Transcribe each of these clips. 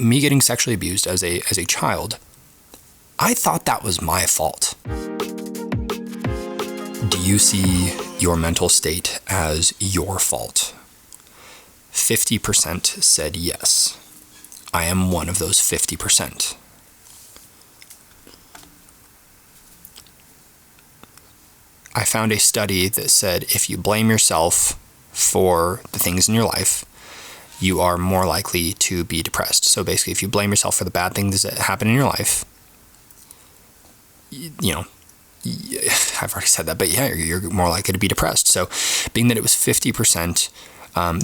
me getting sexually abused as a child, I thought that was my fault. Do you see your mental state as your fault? 50% said yes. I am one of those 50%. I found a study that said if you blame yourself for the things in your life, you are more likely to be depressed. So basically, if you blame yourself for the bad things that happen in your life, I've already said that, but yeah, you're more likely to be depressed. So being that it was 50%,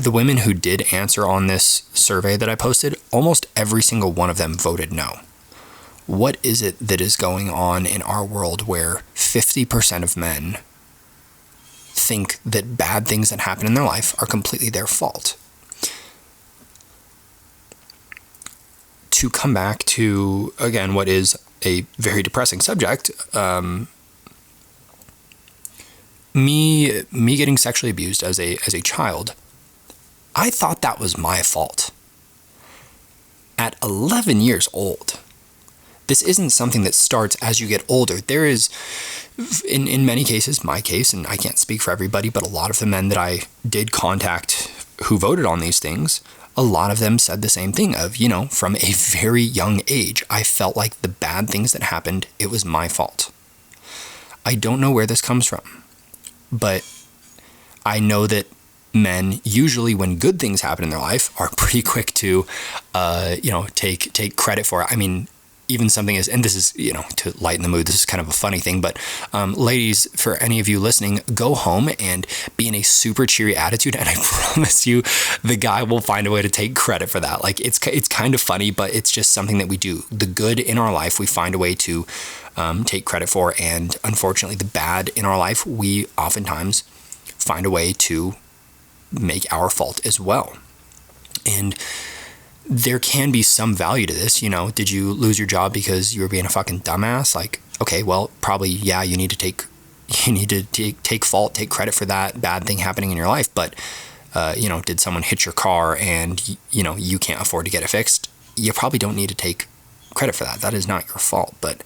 the women who did answer on this survey that I posted, almost every single one of them voted no. What is it that is going on in our world where 50% of men think that bad things that happen in their life are completely their fault? To come back to, again, what is a very depressing subject, me getting sexually abused as a child, I thought that was my fault. At 11 years old, this isn't something that starts as you get older. There is, in many cases, my case, and I can't speak for everybody, but a lot of the men that I did contact who voted on these things, a lot of them said the same thing of, from a very young age, I felt like the bad things that happened, it was my fault. I don't know where this comes from, but I know that men, usually when good things happen in their life, are pretty quick to, take credit for it. I mean, even something is, and this is, to lighten the mood, this is kind of a funny thing, but ladies, for any of you listening, go home and be in a super cheery attitude, and I promise you, the guy will find a way to take credit for that. Like, it's kind of funny, but it's just something that we do. The good in our life, we find a way to take credit for, and unfortunately, the bad in our life, we oftentimes find a way to make our fault as well. And there can be some value to this. Did you lose your job because you were being a fucking dumbass? Like, okay, well, probably, yeah, you need to take fault, take credit for that bad thing happening in your life. But, did someone hit your car and, you can't afford to get it fixed? You probably don't need to take credit for that. That is not your fault. But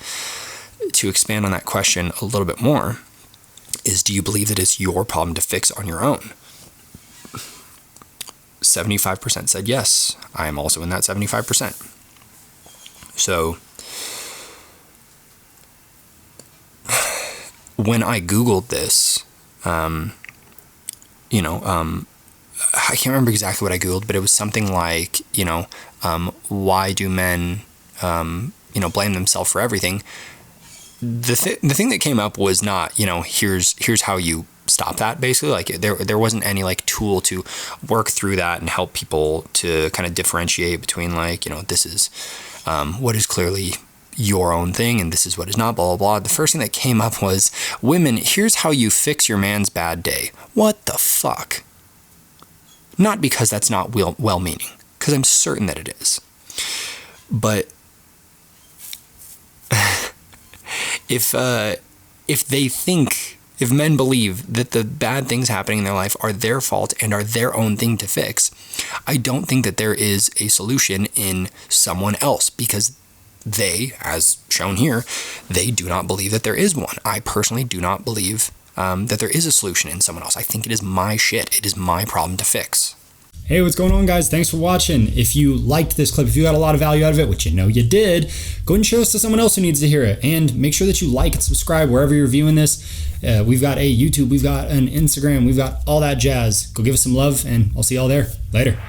to expand on that question a little bit more is, do you believe that it's your problem to fix on your own? 75% said yes. I am also in that 75%. So when I Googled this, I can't remember exactly what I Googled, but it was something like, why do men, blame themselves for everything? The thing that came up was not, here's how you stop that, basically. Like, there wasn't any like tool to work through that and help people to kind of differentiate between like, this is what is clearly your own thing and this is what is not, blah, blah, blah. The first thing that came up was, women, here's how you fix your man's bad day. What the fuck? Not because that's not well-meaning, because I'm certain that it is. But if men believe that the bad things happening in their life are their fault and are their own thing to fix, I don't think that there is a solution in someone else, because they, as shown here, they do not believe that there is one. I personally do not believe that there is a solution in someone else. I think it is my shit. It is my problem to fix. Hey, what's going on, guys? Thanks for watching. If you liked this clip, if you got a lot of value out of it, which you did, go ahead and share this to someone else who needs to hear it. And make sure that you like and subscribe wherever you're viewing this. We've got a YouTube, we've got an Instagram, we've got all that jazz. Go give us some love, and I'll see y'all there. Later.